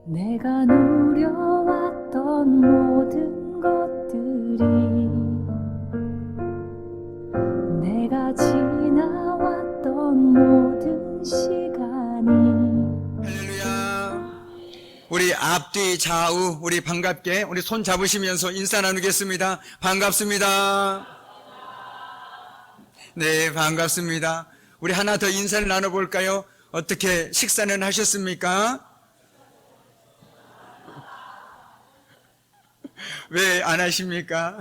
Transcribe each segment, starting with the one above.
내가 누려왔던 모든 것들이, 내가 지나왔던 모든 시간이. 할렐루야. 우리 앞뒤 좌우 우리 반갑게 우리 손 잡으시면서 인사 나누겠습니다. 반갑습니다. 네, 반갑습니다. 우리 하나 더 인사를 나눠볼까요? 어떻게 식사는 하셨습니까? 왜 안 하십니까?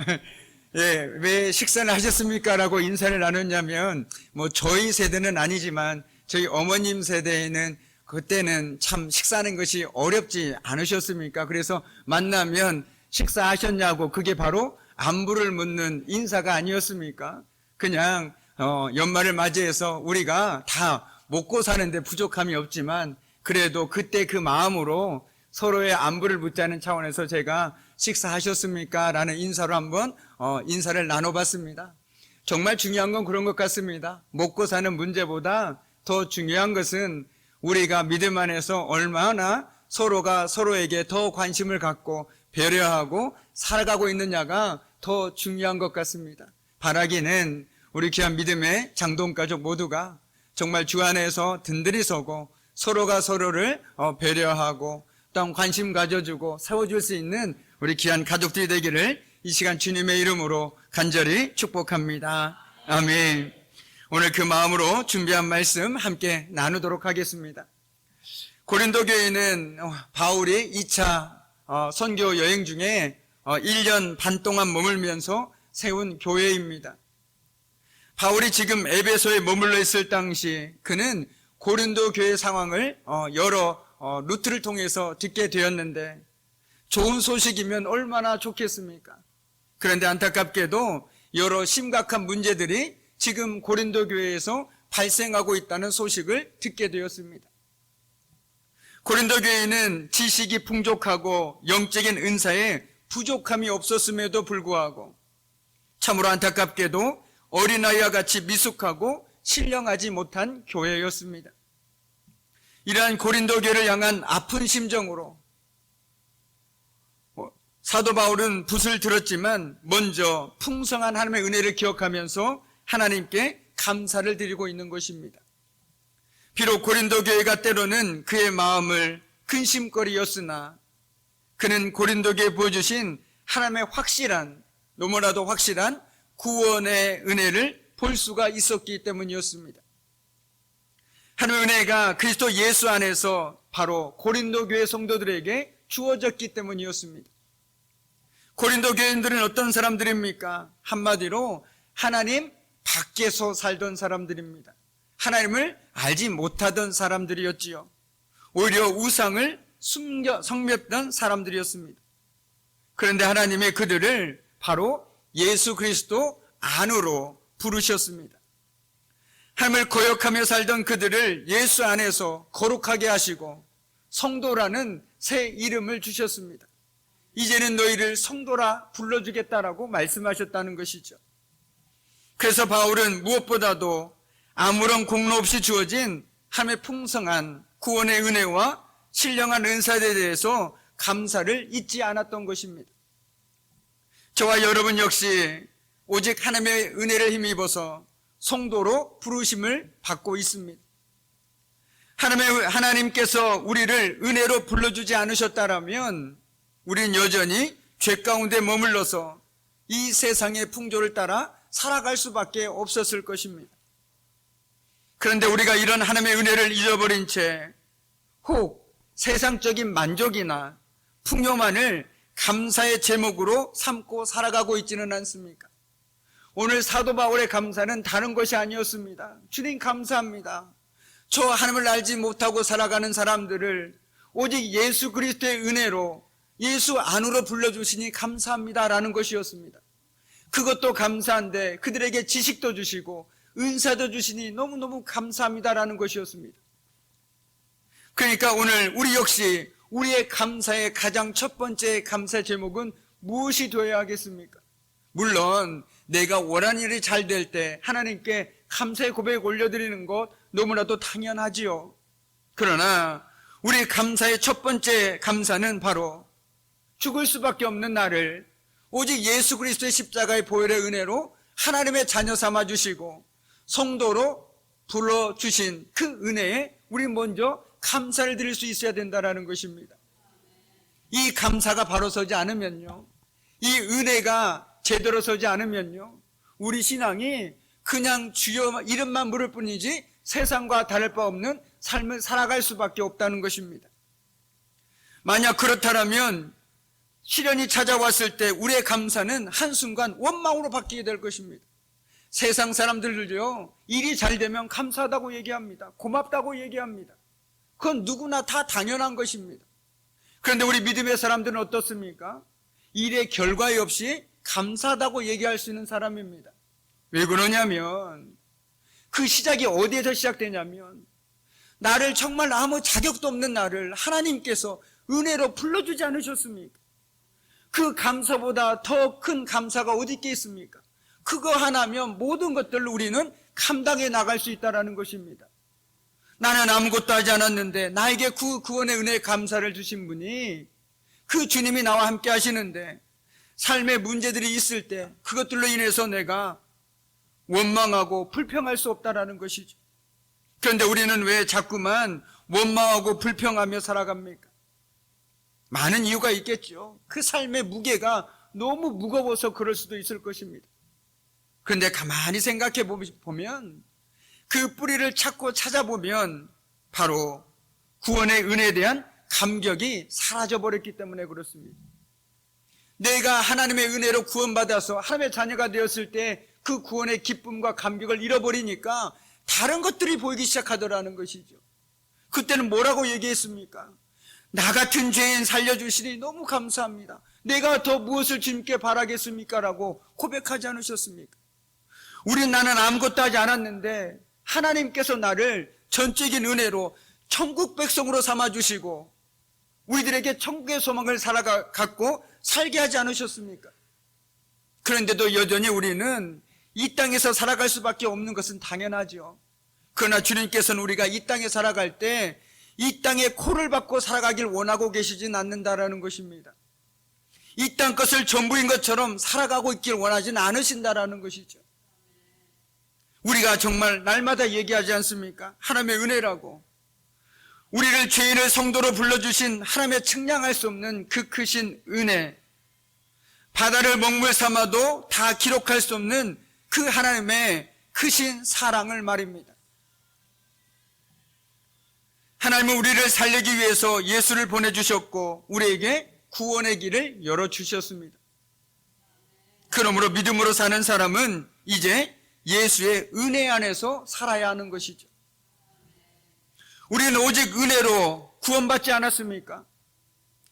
예, 왜 식사를 하셨습니까? 라고 인사를 나눴냐면, 저희 세대는 아니지만, 저희 어머님 세대에는 그때는 참 식사하는 것이 어렵지 않으셨습니까? 그래서 만나면 식사하셨냐고, 그게 바로 안부를 묻는 인사가 아니었습니까? 그냥, 연말을 맞이해서 우리가 다 먹고 사는데 부족함이 없지만, 그래도 그때 그 마음으로 서로의 안부를 묻자는 차원에서 제가 식사하셨습니까? 라는 인사로 한번 인사를 나눠봤습니다. 정말 중요한 건 그런 것 같습니다. 먹고 사는 문제보다 더 중요한 것은 우리가 믿음 안에서 얼마나 서로가 서로에게 더 관심을 갖고 배려하고 살아가고 있느냐가 더 중요한 것 같습니다. 바라기는 우리 귀한 믿음의 장동가족 모두가 정말 주 안에서 든든히 서고 서로가 서로를 배려하고 또 관심 가져주고 세워줄 수 있는 우리 귀한 가족들이 되기를 이 시간 주님의 이름으로 간절히 축복합니다. 아멘. 오늘 그 마음으로 준비한 말씀 함께 나누도록 하겠습니다. 고린도 교회는 바울이 2차 선교 여행 중에 1년 반 동안 머물면서 세운 교회입니다. 바울이 지금 에베소에 머물러 있을 당시 그는 고린도 교회 상황을 여러 루트를 통해서 듣게 되었는데 좋은 소식이면 얼마나 좋겠습니까? 그런데 안타깝게도 여러 심각한 문제들이 지금 고린도 교회에서 발생하고 있다는 소식을 듣게 되었습니다. 고린도 교회는 지식이 풍족하고 영적인 은사에 부족함이 없었음에도 불구하고 참으로 안타깝게도 어린아이와 같이 미숙하고 신령하지 못한 교회였습니다. 이러한 고린도 교회를 향한 아픈 심정으로 사도 바울은 붓을 들었지만 먼저 풍성한 하나님의 은혜를 기억하면서 하나님께 감사를 드리고 있는 것입니다. 비록 고린도 교회가 때로는 그의 마음을 근심거리였으나 그는 고린도 교회에 보여주신 하나님의 확실한, 너무나도 확실한 구원의 은혜를 볼 수가 있었기 때문이었습니다. 하나님의 은혜가 그리스도 예수 안에서 바로 고린도 교회 성도들에게 주어졌기 때문이었습니다. 고린도 교인들은 어떤 사람들입니까? 한마디로 하나님 밖에서 살던 사람들입니다. 하나님을 알지 못하던 사람들이었지요. 오히려 우상을 섬겼던 사람들이었습니다. 그런데 하나님의 그들을 바로 예수 그리스도 안으로 부르셨습니다. 하나님을 거역하며 살던 그들을 예수 안에서 거룩하게 하시고 성도라는 새 이름을 주셨습니다. 이제는 너희를 성도라 불러주겠다라고 말씀하셨다는 것이죠. 그래서 바울은 무엇보다도 아무런 공로 없이 주어진 하나님의 풍성한 구원의 은혜와 신령한 은사에 대해서 감사를 잊지 않았던 것입니다. 저와 여러분 역시 오직 하나님의 은혜를 힘입어서 성도로 부르심을 받고 있습니다. 하나님께서 우리를 은혜로 불러주지 않으셨다면 우리는 여전히 죄 가운데 머물러서 이 세상의 풍조를 따라 살아갈 수밖에 없었을 것입니다. 그런데 우리가 이런 하나님의 은혜를 잊어버린 채 혹 세상적인 만족이나 풍요만을 감사의 제목으로 삼고 살아가고 있지는 않습니까? 오늘 사도 바울의 감사는 다른 것이 아니었습니다. 주님 감사합니다. 저 하나님을 알지 못하고 살아가는 사람들을 오직 예수 그리스도의 은혜로 예수 안으로 불러주시니 감사합니다라는 것이었습니다. 그것도 감사한데 그들에게 지식도 주시고 은사도 주시니 너무너무 감사합니다라는 것이었습니다. 그러니까 오늘 우리 역시 우리의 감사의 가장 첫 번째 감사 제목은 무엇이 되어야 하겠습니까? 물론 내가 원하는 일이 잘 될 때 하나님께 감사의 고백 올려드리는 것 너무나도 당연하지요. 그러나 우리 감사의 첫 번째 감사는 바로 죽을 수밖에 없는 나를 오직 예수 그리스도의 십자가의 보혈의 은혜로 하나님의 자녀 삼아 주시고 성도로 불러주신 그 은혜에 우리 먼저 감사를 드릴 수 있어야 된다는 것입니다. 이 감사가 바로 서지 않으면요, 이 은혜가 제대로 서지 않으면요, 우리 신앙이 그냥 주여 이름만 부를 뿐이지 세상과 다를 바 없는 삶을 살아갈 수밖에 없다는 것입니다. 만약 그렇다면 시련이 찾아왔을 때 우리의 감사는 한순간 원망으로 바뀌게 될 것입니다. 세상 사람들도요, 일이 잘 되면 감사하다고 얘기합니다. 고맙다고 얘기합니다. 그건 누구나 다 당연한 것입니다. 그런데 우리 믿음의 사람들은 어떻습니까? 일의 결과에 없이 감사하다고 얘기할 수 있는 사람입니다. 왜 그러냐면 그 시작이 어디에서 시작되냐면 나를 정말 아무 자격도 없는 나를 하나님께서 은혜로 불러주지 않으셨습니까? 그 감사보다 더 큰 감사가 어디 있겠습니까? 그거 하나면 모든 것들을 우리는 감당해 나갈 수 있다는 것입니다. 나는 아무것도 하지 않았는데 나에게 구원의 은혜에 감사를 주신 분이 그 주님이 나와 함께 하시는데 삶의 문제들이 있을 때 그것들로 인해서 내가 원망하고 불평할 수 없다는 것이죠. 그런데 우리는 왜 자꾸만 원망하고 불평하며 살아갑니까? 많은 이유가 있겠죠. 그 삶의 무게가 너무 무거워서 그럴 수도 있을 것입니다. 그런데 가만히 생각해 보면 그 뿌리를 찾고 찾아보면 바로 구원의 은혜에 대한 감격이 사라져버렸기 때문에 그렇습니다. 내가 하나님의 은혜로 구원받아서 하나님의 자녀가 되었을 때 그 구원의 기쁨과 감격을 잃어버리니까 다른 것들이 보이기 시작하더라는 것이죠. 그때는 뭐라고 얘기했습니까? 나 같은 죄인 살려주시니 너무 감사합니다. 내가 더 무엇을 주님께 바라겠습니까? 라고 고백하지 않으셨습니까? 우린 나는 아무것도 하지 않았는데 하나님께서 나를 전적인 은혜로 천국 백성으로 삼아주시고 우리들에게 천국의 소망을 갖고 살게 하지 않으셨습니까? 그런데도 여전히 우리는 이 땅에서 살아갈 수밖에 없는 것은 당연하죠. 그러나 주님께서는 우리가 이 땅에 살아갈 때 이 땅에 코를 박고 살아가길 원하고 계시진 않는다라는 것입니다. 이 땅 것을 전부인 것처럼 살아가고 있길 원하진 않으신다라는 것이죠. 우리가 정말 날마다 얘기하지 않습니까? 하나님의 은혜라고. 우리를 죄인을 성도로 불러주신 하나님의 측량할 수 없는 그 크신 은혜, 바다를 먹물 삼아도 다 기록할 수 없는 그 하나님의 크신 사랑을 말입니다. 하나님은 우리를 살리기 위해서 예수를 보내주셨고 우리에게 구원의 길을 열어주셨습니다. 그러므로 믿음으로 사는 사람은 이제 예수의 은혜 안에서 살아야 하는 것이죠. 우리는 오직 은혜로 구원받지 않았습니까?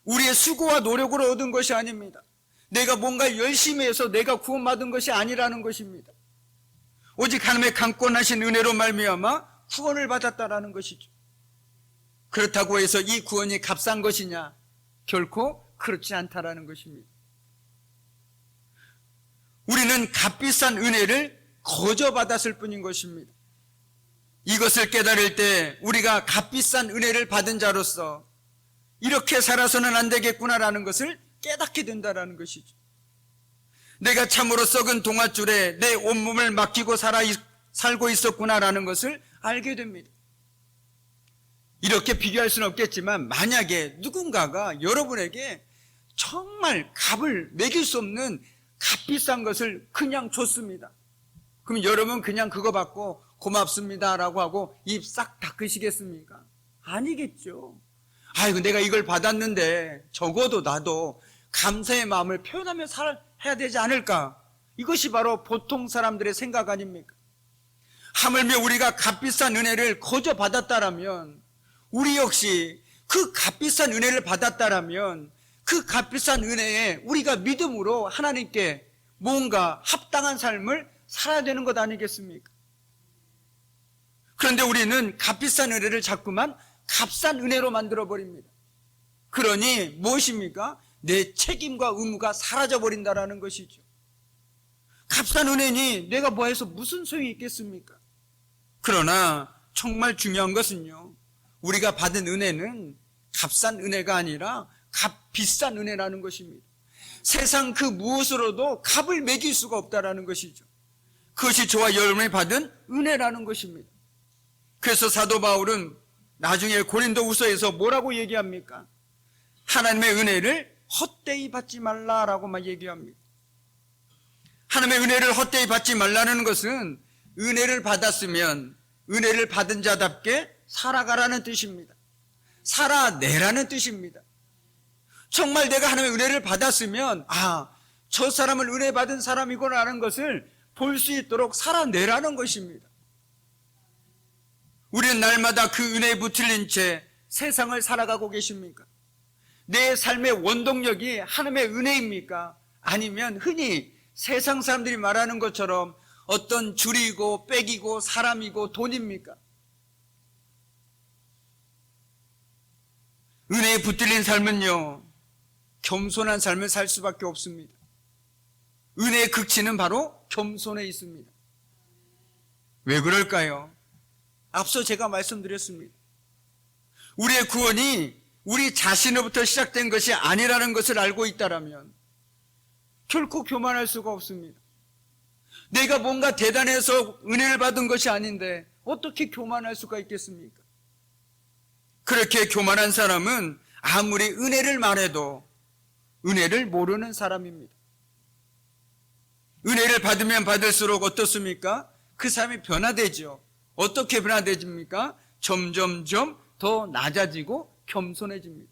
우리의 수고와 노력으로 얻은 것이 아닙니다. 내가 뭔가 열심히 해서 내가 구원받은 것이 아니라는 것입니다. 오직 하나님의 강권하신 은혜로 말미암아 구원을 받았다라는 것이죠. 그렇다고 해서 이 구원이 값싼 것이냐? 결코 그렇지 않다라는 것입니다. 우리는 값비싼 은혜를 거저 받았을 뿐인 것입니다. 이것을 깨달을 때 우리가 값비싼 은혜를 받은 자로서 이렇게 살아서는 안 되겠구나라는 것을 깨닫게 된다라는 것이죠. 내가 참으로 썩은 동아줄에 내 온몸을 맡기고 살고 있었구나라는 것을 알게 됩니다. 이렇게 비교할 수는 없겠지만 만약에 누군가가 여러분에게 정말 값을 매길 수 없는 값비싼 것을 그냥 줬습니다. 그럼 여러분 그냥 그거 받고 고맙습니다 라고 하고 입 싹 닦으시겠습니까? 아니겠죠. 아이고 내가 이걸 받았는데 적어도 나도 감사의 마음을 표현하며 해야 되지 않을까? 이것이 바로 보통 사람들의 생각 아닙니까? 하물며 우리가 값비싼 은혜를 거저 받았다라면 우리 역시 그 값비싼 은혜를 받았다라면 그 값비싼 은혜에 우리가 믿음으로 하나님께 뭔가 합당한 삶을 살아야 되는 것 아니겠습니까? 그런데 우리는 값비싼 은혜를 자꾸만 값싼 은혜로 만들어버립니다. 그러니 무엇입니까? 내 책임과 의무가 사라져버린다라는 것이죠. 값싼 은혜니 내가 뭐 해서 무슨 소용이 있겠습니까? 그러나 정말 중요한 것은요, 우리가 받은 은혜는 값싼 은혜가 아니라 비싼 은혜라는 것입니다. 세상 그 무엇으로도 값을 매길 수가 없다라는 것이죠. 그것이 저와 여러분이 받은 은혜라는 것입니다. 그래서 사도 바울은 나중에 고린도후서에서 뭐라고 얘기합니까? 하나님의 은혜를 헛되이 받지 말라라고 막 얘기합니다. 하나님의 은혜를 헛되이 받지 말라는 것은 은혜를 받았으면 은혜를 받은 자답게 살아가라는 뜻입니다. 살아내라는 뜻입니다. 정말 내가 하나님의 은혜를 받았으면 저 사람은 은혜 받은 사람이구나라는 것을 볼 수 있도록 살아내라는 것입니다. 우리는 날마다 그 은혜에 붙들린 채 세상을 살아가고 계십니까? 내 삶의 원동력이 하나님의 은혜입니까? 아니면 흔히 세상 사람들이 말하는 것처럼 어떤 줄이고 빼기고 사람이고 돈입니까? 은혜에 붙들린 삶은요, 겸손한 삶을 살 수밖에 없습니다. 은혜의 극치는 바로 겸손에 있습니다. 왜 그럴까요? 앞서 제가 말씀드렸습니다. 우리의 구원이 우리 자신으로부터 시작된 것이 아니라는 것을 알고 있다면 결코 교만할 수가 없습니다. 내가 뭔가 대단해서 은혜를 받은 것이 아닌데 어떻게 교만할 수가 있겠습니까? 그렇게 교만한 사람은 아무리 은혜를 말해도 은혜를 모르는 사람입니다. 은혜를 받으면 받을수록 어떻습니까? 그 사람이 변화되죠. 어떻게 변화되집니까? 점점점 더 낮아지고 겸손해집니다.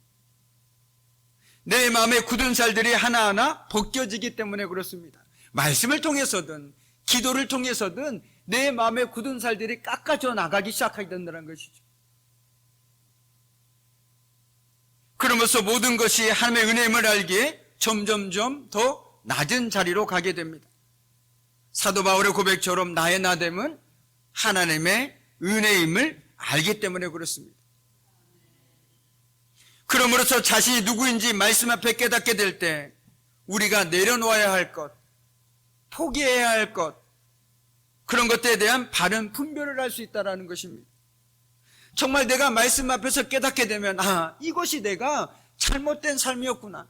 내 마음의 굳은 살들이 하나하나 벗겨지기 때문에 그렇습니다. 말씀을 통해서든 기도를 통해서든 내 마음의 굳은 살들이 깎아져 나가기 시작하게 된다는 것이죠. 그러면서 모든 것이 하나님의 은혜임을 알기에 점점점 더 낮은 자리로 가게 됩니다. 사도 바울의 고백처럼 나의 나됨은 하나님의 은혜임을 알기 때문에 그렇습니다. 그러므로서 자신이 누구인지 말씀 앞에 깨닫게 될 때 우리가 내려놓아야 할 것, 포기해야 할 것, 그런 것들에 대한 바른 분별을 할 수 있다는 것입니다. 정말 내가 말씀 앞에서 깨닫게 되면 이것이 내가 잘못된 삶이었구나.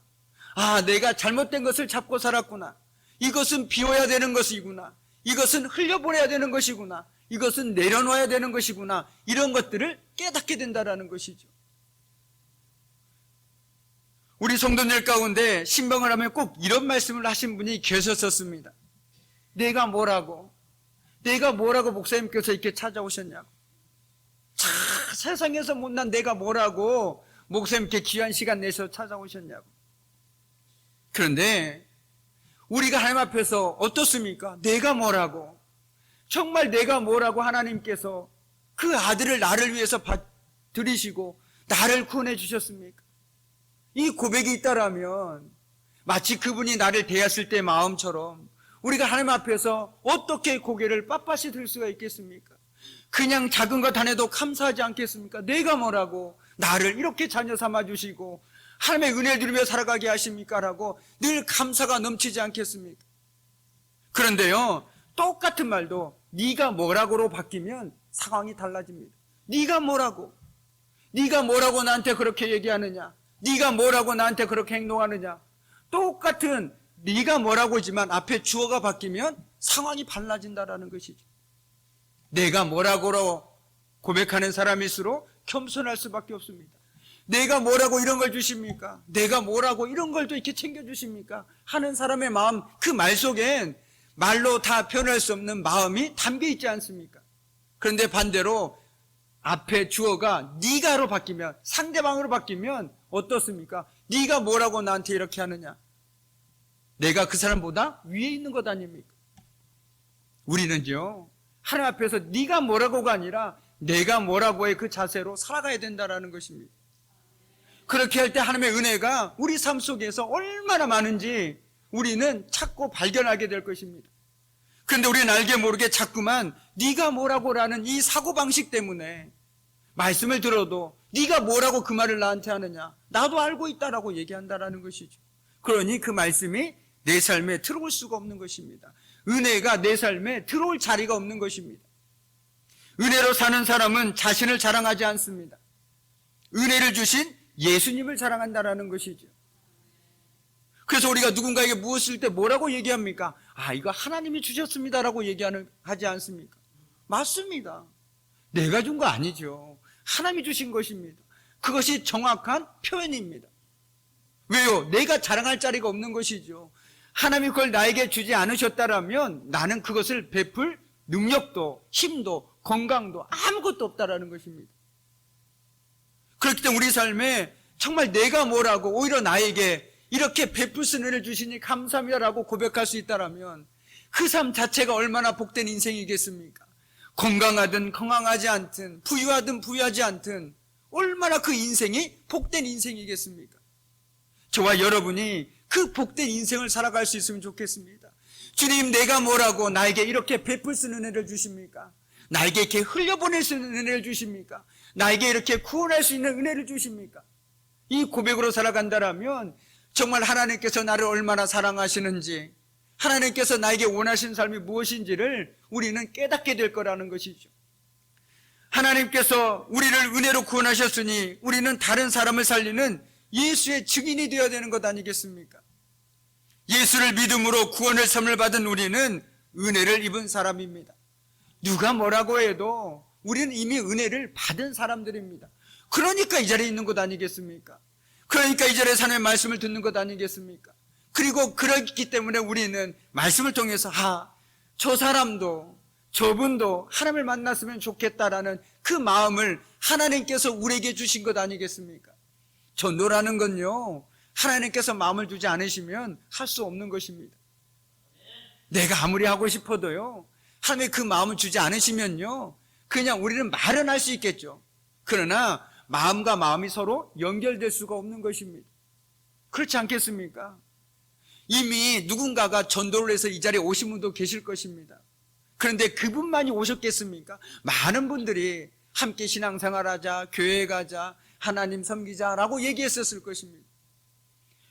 내가 잘못된 것을 잡고 살았구나. 이것은 비워야 되는 것이구나. 이것은 흘려보내야 되는 것이구나. 이것은 내려놓아야 되는 것이구나. 이런 것들을 깨닫게 된다는 것이죠. 우리 성도들 가운데 신방을 하면 꼭 이런 말씀을 하신 분이 계셨었습니다. 내가 뭐라고 목사님께서 이렇게 찾아오셨냐고. 세상에서 못난 내가 뭐라고 목사님께 귀한 시간 내서 찾아오셨냐고. 그런데 우리가 하나님 앞에서 어떻습니까? 내가 뭐라고, 정말 내가 뭐라고 하나님께서 그 아들을 나를 위해서 들이시고 나를 구원해 주셨습니까? 이 고백이 있다라면 마치 그분이 나를 대했을 때 마음처럼 우리가 하나님 앞에서 어떻게 고개를 빳빳이 들 수가 있겠습니까? 그냥 작은 것 하나도 감사하지 않겠습니까? 내가 뭐라고 나를 이렇게 자녀 삼아 주시고 하나님의 은혜를 누리며 살아가게 하십니까? 라고 늘 감사가 넘치지 않겠습니까? 그런데요, 똑같은 말도 네가 뭐라고로 바뀌면 상황이 달라집니다. 네가 뭐라고 나한테 그렇게 얘기하느냐, 네가 뭐라고 나한테 그렇게 행동하느냐, 똑같은 네가 뭐라고지만 앞에 주어가 바뀌면 상황이 달라진다는 것이죠. 내가 뭐라고로 고백하는 사람일수록 겸손할 수밖에 없습니다. 내가 뭐라고 이런 걸 주십니까? 내가 뭐라고 이런 걸 또 이렇게 챙겨주십니까? 하는 사람의 마음, 그 말 속엔 말로 다 표현할 수 없는 마음이 담겨 있지 않습니까? 그런데 반대로 앞에 주어가 네가로 바뀌면, 상대방으로 바뀌면 어떻습니까? 네가 뭐라고 나한테 이렇게 하느냐? 내가 그 사람보다 위에 있는 것 아닙니까? 우리는요, 하나님 앞에서 네가 뭐라고가 아니라 내가 뭐라고의 그 자세로 살아가야 된다는 것입니다. 그렇게 할 때 하나님의 은혜가 우리 삶 속에서 얼마나 많은지 우리는 찾고 발견하게 될 것입니다. 그런데 우리는 알게 모르게 자꾸만 네가 뭐라고라는 이 사고방식 때문에 말씀을 들어도 네가 뭐라고 그 말을 나한테 하느냐, 나도 알고 있다라고 얘기한다는 것이죠. 그러니 그 말씀이 내 삶에 들어올 수가 없는 것입니다. 은혜가 내 삶에 들어올 자리가 없는 것입니다. 은혜로 사는 사람은 자신을 자랑하지 않습니다. 은혜를 주신 예수님을 사랑한다라는 것이죠. 그래서 우리가 누군가에게 무엇을 때 뭐라고 얘기합니까? 아, 이거 하나님이 주셨습니다라고 하지 않습니까? 맞습니다. 내가 준 거 아니죠. 하나님이 주신 것입니다. 그것이 정확한 표현입니다. 왜요? 내가 자랑할 자리가 없는 것이죠. 하나님이 그걸 나에게 주지 않으셨다라면 나는 그것을 베풀 능력도 힘도 건강도 아무것도 없다라는 것입니다. 그렇기 때문에 우리 삶에 정말 내가 뭐라고 오히려 나에게 이렇게 베풀 수 있는 은혜를 주시니 감사합니다라고 고백할 수 있다라면 그 삶 자체가 얼마나 복된 인생이겠습니까? 건강하든 건강하지 않든 부유하든 부유하지 않든 얼마나 그 인생이 복된 인생이겠습니까? 저와 여러분이 그 복된 인생을 살아갈 수 있으면 좋겠습니다. 주님, 내가 뭐라고 나에게 이렇게 베풀 수 있는 은혜를 주십니까? 나에게 이렇게 흘려보낼 수 있는 은혜를 주십니까? 나에게 이렇게 구원할 수 있는 은혜를 주십니까? 이 고백으로 살아간다라면 정말 하나님께서 나를 얼마나 사랑하시는지, 하나님께서 나에게 원하시는 삶이 무엇인지를 우리는 깨닫게 될 거라는 것이죠. 하나님께서 우리를 은혜로 구원하셨으니 우리는 다른 사람을 살리는 예수의 증인이 되어야 되는 것 아니겠습니까? 예수를 믿음으로 구원을 선물 받은 우리는 은혜를 입은 사람입니다. 누가 뭐라고 해도 우리는 이미 은혜를 받은 사람들입니다. 그러니까 이 자리에 있는 것 아니겠습니까? 그러니까 이 자리에 하나님의 말씀을 듣는 것 아니겠습니까? 그리고 그렇기 때문에 우리는 말씀을 통해서 저 사람도 저분도 하나님을 만났으면 좋겠다라는 그 마음을 하나님께서 우리에게 주신 것 아니겠습니까? 전도라는 건요, 하나님께서 마음을 주지 않으시면 할 수 없는 것입니다. 내가 아무리 하고 싶어도요, 하나님이 그 마음을 주지 않으시면요, 그냥 우리는 말은 할 수 있겠죠. 그러나 마음과 마음이 서로 연결될 수가 없는 것입니다. 그렇지 않겠습니까? 이미 누군가가 전도를 해서 이 자리에 오신 분도 계실 것입니다. 그런데 그분만이 오셨겠습니까? 많은 분들이 함께 신앙생활하자, 교회 가자, 하나님 섬기자라고 얘기했었을 것입니다.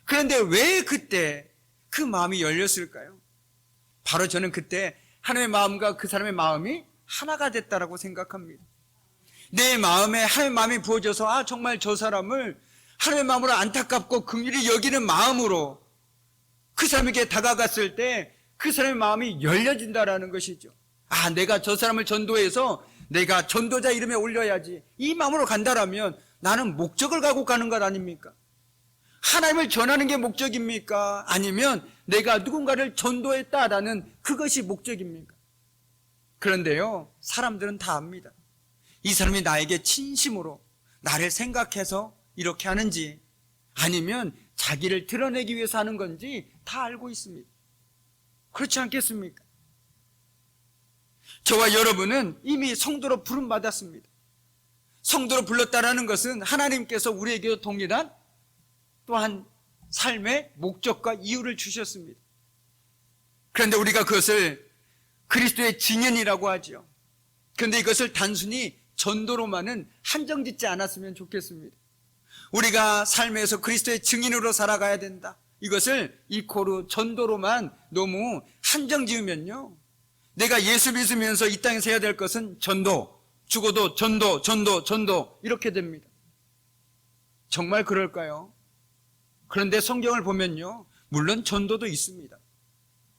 그런데 왜 그때 그 마음이 열렸을까요? 바로 저는 그때 하나님의 마음과 그 사람의 마음이 하나가 됐다라고 생각합니다. 내 마음에 하나님의 마음이 부어져서 정말 저 사람을 하나님의 마음으로 안타깝고 긍휼히 여기는 마음으로 그 사람에게 다가갔을 때 그 사람의 마음이 열려진다라는 것이죠. 내가 저 사람을 전도해서 내가 전도자 이름에 올려야지, 이 마음으로 간다라면 나는 목적을 갖고 가는 것 아닙니까? 하나님을 전하는 게 목적입니까? 아니면 내가 누군가를 전도했다라는 그것이 목적입니까? 그런데요, 사람들은 다 압니다. 이 사람이 나에게 진심으로 나를 생각해서 이렇게 하는지 아니면 자기를 드러내기 위해서 하는 건지 다 알고 있습니다. 그렇지 않겠습니까? 저와 여러분은 이미 성도로 부름받았습니다. 성도로 불렀다라는 것은 하나님께서 우리에게 동일한 또한 삶의 목적과 이유를 주셨습니다. 그런데 우리가 그것을 그리스도의 증인이라고 하죠. 그런데 이것을 단순히 전도로만은 한정짓지 않았으면 좋겠습니다. 우리가 삶에서 그리스도의 증인으로 살아가야 된다, 이것을 이코르 전도로만 너무 한정 지으면요, 내가 예수 믿으면서 이 땅에서 해야 될 것은 전도, 죽어도 전도, 전도, 전도 이렇게 됩니다. 정말 그럴까요? 그런데 성경을 보면요, 물론 전도도 있습니다.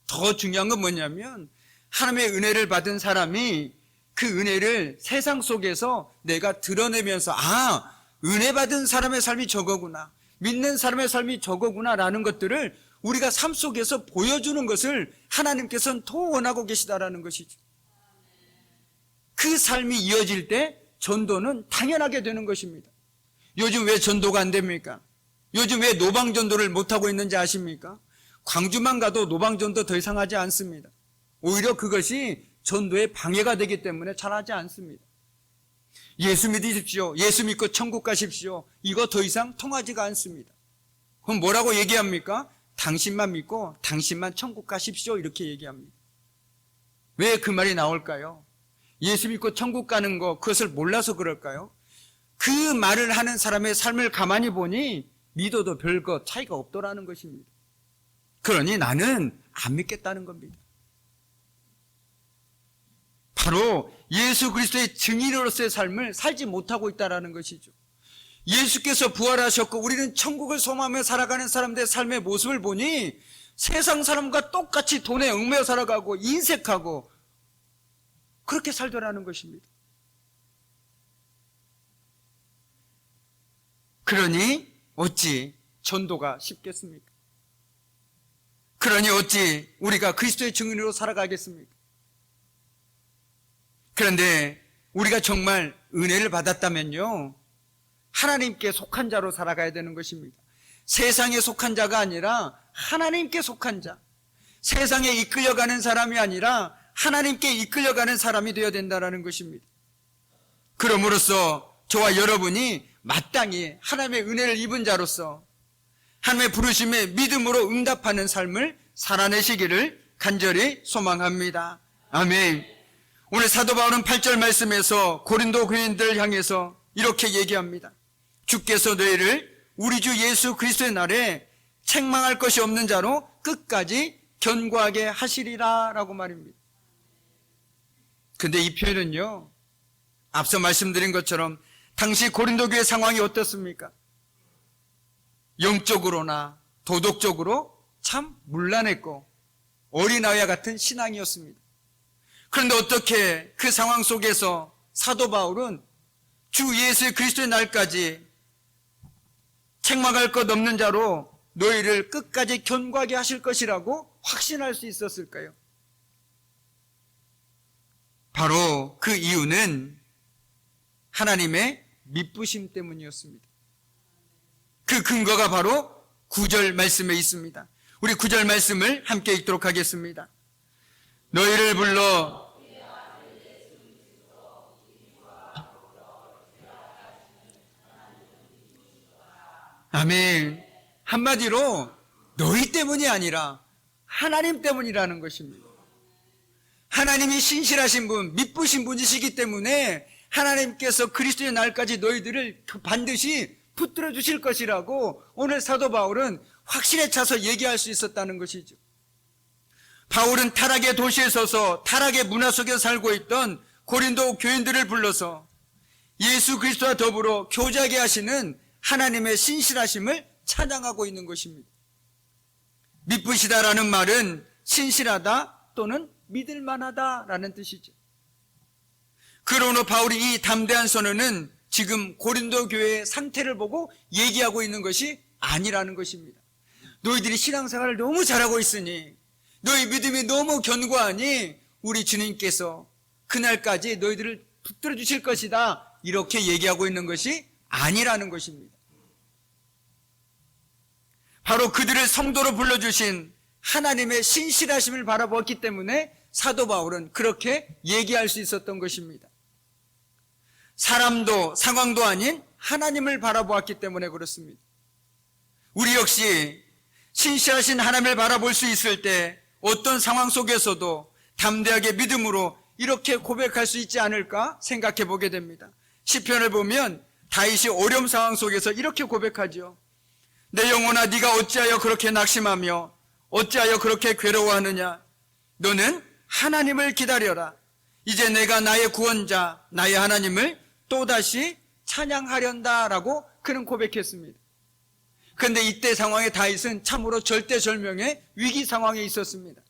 더 중요한 건 뭐냐면 하나님의 은혜를 받은 사람이 그 은혜를 세상 속에서 내가 드러내면서 은혜 받은 사람의 삶이 저거구나, 믿는 사람의 삶이 저거구나 라는 것들을 우리가 삶 속에서 보여주는 것을 하나님께서는 더 원하고 계시다라는 것이죠. 그 삶이 이어질 때 전도는 당연하게 되는 것입니다. 요즘 왜 전도가 안 됩니까? 요즘 왜 노방전도를 못하고 있는지 아십니까? 광주만 가도 노방전도 더 이상 하지 않습니다. 오히려 그것이 전도에 방해가 되기 때문에 잘하지 않습니다. 예수 믿으십시오, 예수 믿고 천국 가십시오, 이거 더 이상 통하지가 않습니다. 그럼 뭐라고 얘기합니까? 당신만 믿고 당신만 천국 가십시오, 이렇게 얘기합니다. 왜 그 말이 나올까요? 예수 믿고 천국 가는 거, 그것을 몰라서 그럴까요? 그 말을 하는 사람의 삶을 가만히 보니 믿어도 별거 차이가 없더라는 것입니다. 그러니 나는 안 믿겠다는 겁니다. 바로 예수 그리스도의 증인으로서의 삶을 살지 못하고 있다는 것이죠. 예수께서 부활하셨고 우리는 천국을 소망하며 살아가는 사람들의 삶의 모습을 보니 세상 사람과 똑같이 돈에 얽매여 살아가고 인색하고 그렇게 살더라는 것입니다. 그러니 어찌 전도가 쉽겠습니까? 그러니 어찌 우리가 그리스도의 증인으로 살아가겠습니까? 그런데 우리가 정말 은혜를 받았다면요, 하나님께 속한 자로 살아가야 되는 것입니다. 세상에 속한 자가 아니라 하나님께 속한 자, 세상에 이끌려가는 사람이 아니라 하나님께 이끌려가는 사람이 되어야 된다는 것입니다. 그럼으로써 저와 여러분이 마땅히 하나님의 은혜를 입은 자로서 하나님의 부르심에 믿음으로 응답하는 삶을 살아내시기를 간절히 소망합니다. 아멘. 오늘 사도 바울은 8절 말씀에서 고린도 교인들을 향해서 이렇게 얘기합니다. 주께서 너희를 우리 주 예수 그리스도의 날에 책망할 것이 없는 자로 끝까지 견고하게 하시리라 라고 말입니다. 근데 이 표현은요, 앞서 말씀드린 것처럼 당시 고린도 교회 상황이 어떻습니까? 영적으로나 도덕적으로 참 문란했고 어린아이와 같은 신앙이었습니다. 그런데 어떻게 그 상황 속에서 사도 바울은 주 예수 그리스도의 날까지 책망할 것 없는 자로 너희를 끝까지 견고하게 하실 것이라고 확신할 수 있었을까요? 바로 그 이유는 하나님의 미쁘심 때문이었습니다. 그 근거가 바로 9절 말씀에 있습니다. 우리 9절 말씀을 함께 읽도록 하겠습니다. 너희를 불러 아멘. 한마디로 너희 때문이 아니라 하나님 때문이라는 것입니다. 하나님이 신실하신 분, 미쁘신 분이시기 때문에 하나님께서 그리스도의 날까지 너희들을 반드시 붙들어 주실 것이라고 오늘 사도 바울은 확신에 차서 얘기할 수 있었다는 것이죠. 바울은 타락의 도시에 서서 타락의 문화 속에 살고 있던 고린도 교인들을 불러서 예수 그리스도와 더불어 교제하게 하시는 하나님의 신실하심을 찬양하고 있는 것입니다. 미쁘시다라는 말은 신실하다 또는 믿을 만하다라는 뜻이죠. 그러므로 바울이 이 담대한 선언은 지금 고린도 교회의 상태를 보고 얘기하고 있는 것이 아니라는 것입니다. 너희들이 신앙생활을 너무 잘하고 있으니, 너희 믿음이 너무 견고하니 우리 주님께서 그날까지 너희들을 붙들어 주실 것이다, 이렇게 얘기하고 있는 것이 아니라는 것입니다. 바로 그들을 성도로 불러주신 하나님의 신실하심을 바라보았기 때문에 사도 바울은 그렇게 얘기할 수 있었던 것입니다. 사람도 상황도 아닌 하나님을 바라보았기 때문에 그렇습니다. 우리 역시 신실하신 하나님을 바라볼 수 있을 때 어떤 상황 속에서도 담대하게 믿음으로 이렇게 고백할 수 있지 않을까 생각해 보게 됩니다. 시편을 보면 다윗이 어려운 상황 속에서 이렇게 고백하죠. 내 영혼아, 네가 어찌하여 그렇게 낙심하며 어찌하여 그렇게 괴로워하느냐. 너는 하나님을 기다려라. 이제 내가 나의 구원자, 나의 하나님을 또다시 찬양하련다라고 그는 고백했습니다. 그런데 이때 상황에 다윗은 참으로 절대절명의 위기 상황에 있었습니다.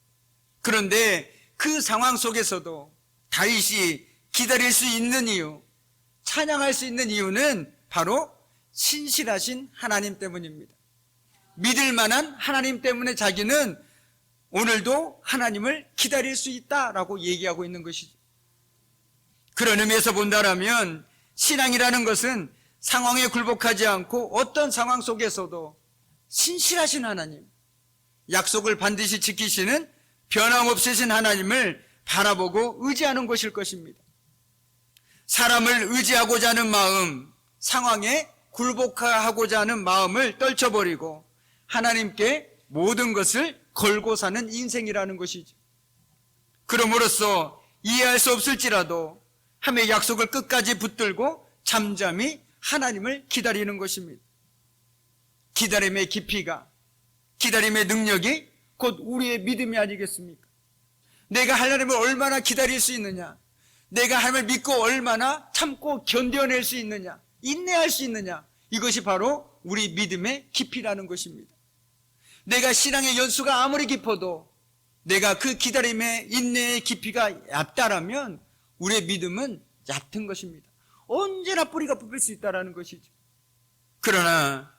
그런데 그 상황 속에서도 다윗이 기다릴 수 있는 이유, 찬양할 수 있는 이유는 바로 신실하신 하나님 때문입니다. 믿을 만한 하나님 때문에 자기는 오늘도 하나님을 기다릴 수 있다라고 얘기하고 있는 것이죠. 그런 의미에서 본다라면 신앙이라는 것은 상황에 굴복하지 않고 어떤 상황 속에서도 신실하신 하나님, 약속을 반드시 지키시는 변함없으신 하나님을 바라보고 의지하는 것일 것입니다. 사람을 의지하고자 하는 마음, 상황에 굴복하고자 하는 마음을 떨쳐버리고 하나님께 모든 것을 걸고 사는 인생이라는 것이죠. 그럼으로써 이해할 수 없을지라도 하나님의 약속을 끝까지 붙들고 잠잠히 하나님을 기다리는 것입니다. 기다림의 깊이가, 기다림의 능력이 곧 우리의 믿음이 아니겠습니까? 내가 하나님을 얼마나 기다릴 수 있느냐, 내가 하나님을 믿고 얼마나 참고 견뎌낼 수 있느냐, 인내할 수 있느냐, 이것이 바로 우리 믿음의 깊이라는 것입니다. 내가 신앙의 연수가 아무리 깊어도 내가 그 기다림의 인내의 깊이가 얕다라면 우리의 믿음은 얕은 것입니다. 언제나 뿌리가 뽑힐 수 있다는 것이죠. 그러나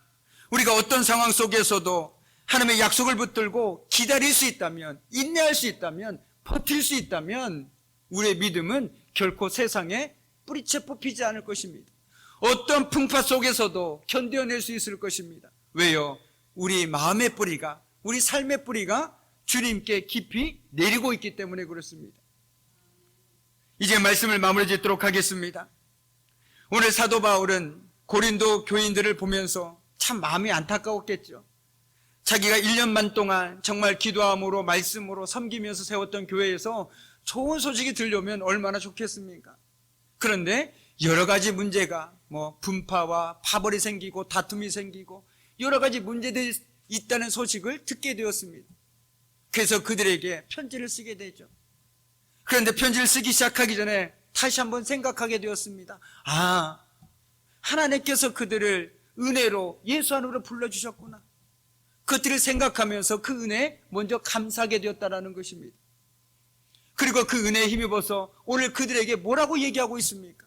우리가 어떤 상황 속에서도 하나님의 약속을 붙들고 기다릴 수 있다면, 인내할 수 있다면, 버틸 수 있다면 우리의 믿음은 결코 세상에 뿌리채 뽑히지 않을 것입니다. 어떤 풍파 속에서도 견뎌낼 수 있을 것입니다. 왜요? 우리 마음의 뿌리가, 우리 삶의 뿌리가 주님께 깊이 내리고 있기 때문에 그렇습니다. 이제 말씀을 마무리 짓도록 하겠습니다. 오늘 사도 바울은 고린도 교인들을 보면서 참 마음이 안타까웠겠죠. 자기가 1년 반 동안 정말 기도함으로 말씀으로 섬기면서 세웠던 교회에서 좋은 소식이 들려오면 얼마나 좋겠습니까? 그런데 여러 가지 문제가 분파와 파벌이 생기고 다툼이 생기고 여러 가지 문제들이 있다는 소식을 듣게 되었습니다. 그래서 그들에게 편지를 쓰게 되죠. 그런데 편지를 쓰기 시작하기 전에 다시 한번 생각하게 되었습니다. 하나님께서 그들을 은혜로 예수 안으로 불러주셨구나. 그것들을 생각하면서 그 은혜에 먼저 감사하게 되었다는 것입니다. 그리고 그 은혜에 힘입어서 오늘 그들에게 뭐라고 얘기하고 있습니까?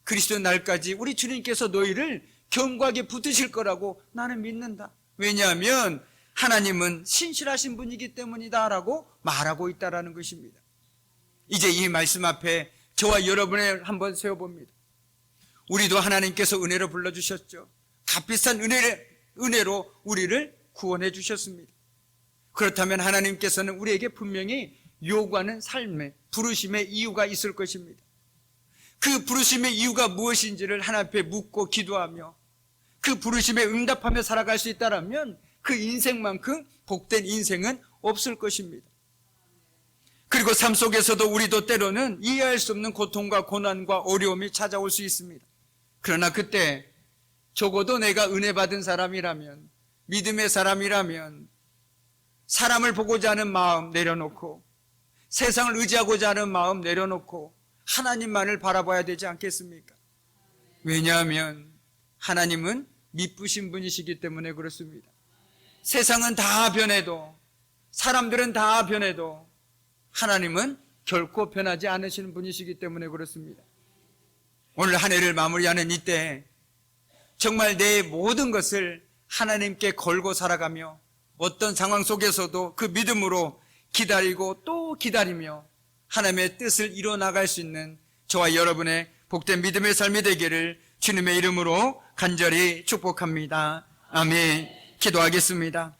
그리스도 날까지 우리 주님께서 너희를 견고하게 붙으실 거라고 나는 믿는다. 왜냐하면 하나님은 신실하신 분이기 때문이다 라고 말하고 있다는 것입니다. 이제 이 말씀 앞에 저와 여러분을 한번 세워봅니다. 우리도 하나님께서 은혜로 불러주셨죠. 값비싼 은혜로 우리를 구원해 주셨습니다. 그렇다면 하나님께서는 우리에게 분명히 요구하는 삶의 부르심의 이유가 있을 것입니다. 그 부르심의 이유가 무엇인지를 하나님 앞에 묻고 기도하며 그 부르심에 응답하며 살아갈 수 있다면 그 인생만큼 복된 인생은 없을 것입니다. 그리고 삶 속에서도 우리도 때로는 이해할 수 없는 고통과 고난과 어려움이 찾아올 수 있습니다. 그러나 그때 적어도 내가 은혜 받은 사람이라면, 믿음의 사람이라면 사람을 보고자 하는 마음 내려놓고 세상을 의지하고자 하는 마음 내려놓고 하나님만을 바라봐야 되지 않겠습니까? 왜냐하면 하나님은 미쁘신 분이시기 때문에 그렇습니다. 세상은 다 변해도, 사람들은 다 변해도 하나님은 결코 변하지 않으시는 분이시기 때문에 그렇습니다. 오늘 한 해를 마무리하는 이때 정말 내 모든 것을 하나님께 걸고 살아가며 어떤 상황 속에서도 그 믿음으로 기다리고 또 기다리며 하나님의 뜻을 이뤄나갈 수 있는 저와 여러분의 복된 믿음의 삶이 되기를 주님의 이름으로 간절히 축복합니다. 아멘. 기도하겠습니다.